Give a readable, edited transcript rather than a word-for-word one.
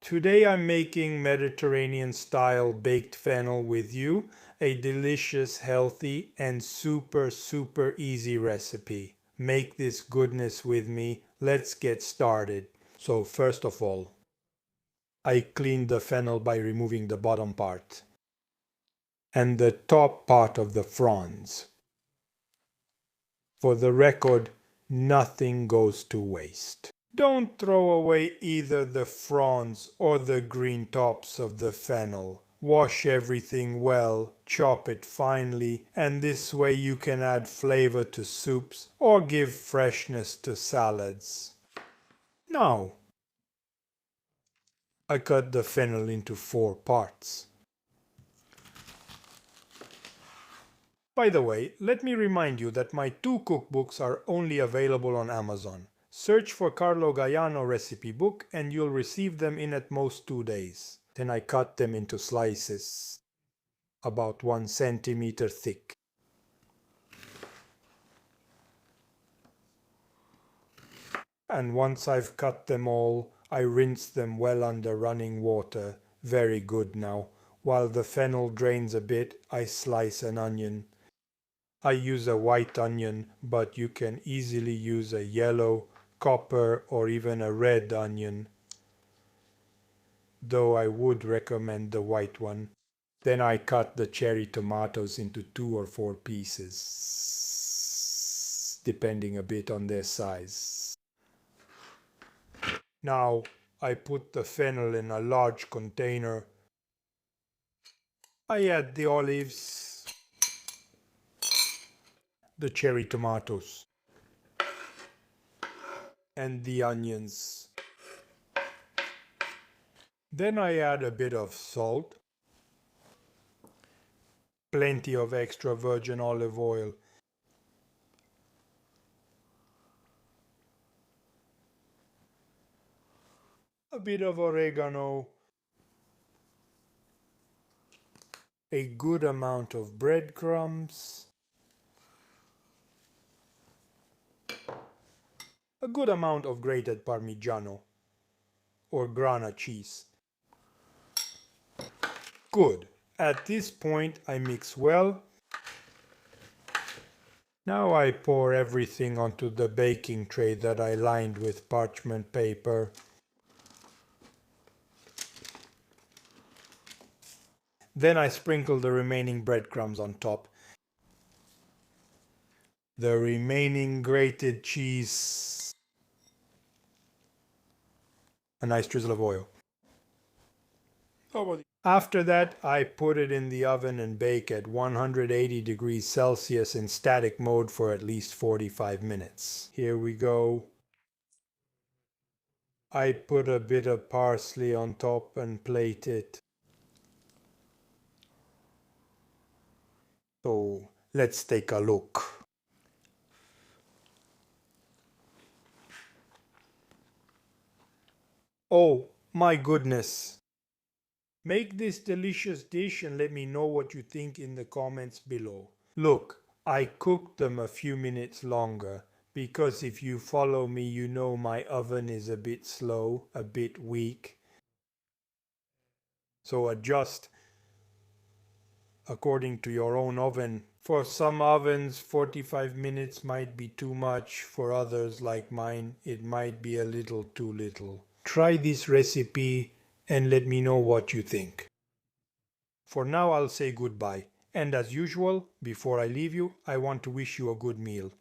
Today I'm making Mediterranean style baked fennel with you, a delicious, healthy and super easy recipe. Make this goodness with me. Let's get started. So first of all, I cleaned the fennel by removing the bottom part and the top part of the fronds. For the record, nothing goes to waste. Don't throw away either the fronds or the green tops of the fennel. Wash everything well, chop it finely, and this way you can add flavor to soups or give freshness to salads. Now, I cut the fennel into 4 parts. By the way, let me remind you that my 2 cookbooks are only available on Amazon. Search for Carlo Gaiano recipe book and you'll receive them in at most 2 days. Then I cut them into slices, about 1 centimeter thick. And once I've cut them all, I rinse them well under running water. Very good now. While the fennel drains a bit, I slice an onion. I use a white onion, but you can easily use a yellow, copper or even a red onion, though I would recommend the white one. Then I cut the cherry tomatoes into 2 or 4 pieces, depending a bit on their size. Now I put the fennel in a large container. I add the olives, the cherry tomatoes, and the onions. Then I add a bit of salt, plenty of extra virgin olive oil, a bit of oregano, a good amount of breadcrumbs, a good amount of grated Parmigiano or Grana cheese. Good. At this point I mix well. Now I pour everything onto the baking tray that I lined with parchment paper. Then I sprinkle the remaining breadcrumbs on top. The remaining grated cheese. A nice drizzle of oil. After that, I put it in the oven and bake at 180 degrees Celsius in static mode for at least 45 minutes. Here we go. I put a bit of parsley on top and plate it. So let's take a look. Oh my goodness! Make this delicious dish and let me know what you think in the comments below. Look, I cooked them a few minutes longer because if you follow me you know my oven is a bit slow, a bit weak. So adjust according to your own oven. For some ovens 45 minutes might be too much, for others like mine it might be a little too little. Try this recipe and let me know what you think. For now I'll say goodbye, and as usual, before I leave you, I want to wish you a good meal.